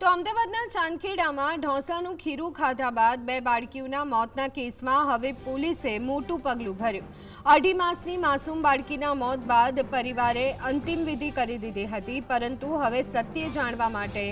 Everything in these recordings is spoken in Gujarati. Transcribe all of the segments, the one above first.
તો અમદાવાદના ચાંદખેડામાં ઢોસાનું ખીરું ખાધા બાદ બે બાળકીઓના મોતના કેસમાં હવે પોલીસે મોટું પગલું ભર્યું। 2.5 માસની માસૂમ બાળકીના મોત બાદ પરિવારે અંતિમ વિધિ કરી દીધી હતી, પરંતુ હવે સત્ય જાણવા માટે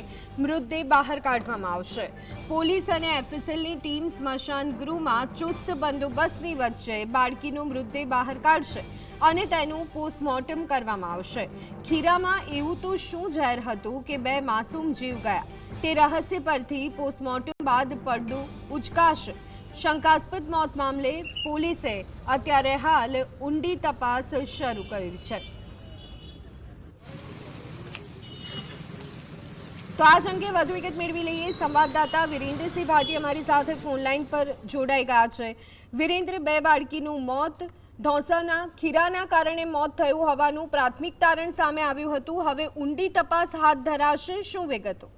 મૃતદેહ બહાર કાઢવામાં આવશે। પોલીસ અને એફએસએલની ટીમ સ્મશાન ગૃહમાં ચુસ્ત બંદોબસ્તની વચ્ચે બાળકીનો મૃતદેહ બહાર કાઢશે અને તેનું પોસ્ટમોર્ટમ કરવામાં આવશે। ખીરામાં એવું તો શું ઝેર હતું કે બે માસૂમ જીવ ગયા, તે રહસ્ય પરથી પોસ્ટમોર્ટમ બાદ પડદું ઉચકાશે। શંકાસ્પદ મોત મામલે પોલીસે અત્યારે હાલ ઊંડી તપાસ શરૂ કરી છે। તો આ અંગે વધુ વિગત મેળવી લઈએ। સંવાદદાતા વિરેન્દ્રસિંહ ભાટી અમારી સાથે ફોન લાઈન પર જોડાઈ ગયા છે। વિરેન્દ્ર, બે બાળકીનું મોત ઢોસાના ખીરાના કારણે મોત થયું હોવાનું પ્રાથમિક તારણ સામે આવ્યું હતું। હવે ઊંડી તપાસ હાથ ધરાશે, શું વિગતો?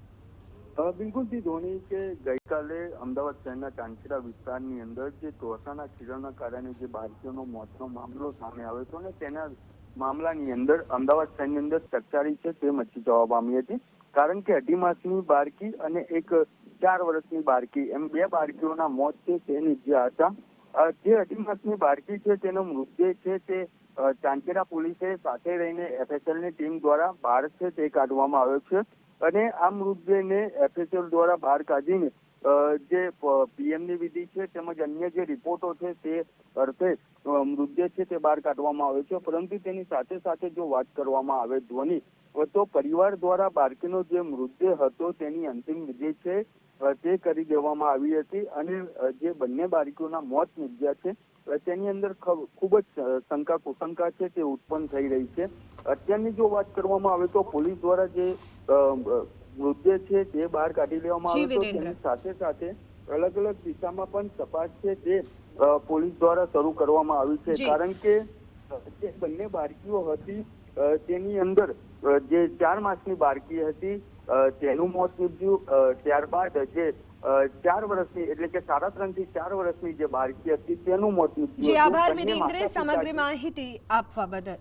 બિલકુલ જી ધોની કે ગઈકાલે અમદાવાદ શહેરના ચાંદખેડા વિસ્તારની અંદર જે ઢોસાના ખીરાના કારણે જે બાળકીઓનો મોતનો મામલો સામે આવ્યો હતો ને તેના મામલાની અંદર અમદાવાદ શહેરની અંદર ચકચારી છે તે મચી જવા પામી હતી। કારણ કે 2.5 માસની બાળકી અને એક 4 વર્ષની બાળકી એમ બે બાળકીઓના મોત છે તે નીપજ્યા હતા। જે 2.5 માસની બાળકી છે તેનો મૃતદેહ છે તે ચાંદખેડા પોલીસે સાથે રહીને એફએસએલની ટીમ દ્વારા બહાર છે તે કાઢવામાં આવ્યો છે અને આ મૃતદેહને એફએસએલ દ્વારા બહાર કાઢીને જે પીએમની વિધિ છે તેમજ અન્ય જે રિપોર્ટો છે તે અર્થે મૃતદેહ છે તે બહાર કાઢવામાં આવે છે। પરંતુ તેની સાથે સાથે જો વાત કરવામાં આવે ધ્વનિ તો પરિવાર દ્વારા બાળકીનો જે મૃતદેહ હતો તેની અંતિમ વિધિ છે તે કરી દેવામાં આવી હતી અને જે બંને બાળકીઓના મોત નીપજ્યા છે તેની અંદર ખૂબ જ શંકા કુશંકા છે તે ઉત્પન્ન થઈ રહી છે। અત્યારની જો વાત કરવામાં આવે તો પોલીસ દ્વારા જે મૃતદેહ છે તે બહાર કાઢી લેવામાં આવ્યો હતો, તેની સાથે સાથે અલગ અલગ દિશામાં પણ તપાસ છે તે પોલીસ દ્વારા શરૂ કરવામાં આવી છે। કારણ કે જે બંને બાળકીઓ હતી તેની અંદર જે 4 માસની બાળકી હતી તેનું મોત નીપજ્યું। ત્યારબાદ જે 4 વર્ષની એટલે કે 3.5 થી 4 વર્ષની જે બાળકી હતી તેનું મોત નીપજ્યું। જી આભાર વિરેન્દ્ર, સમગ્ર માહિતી આપવા બદલ।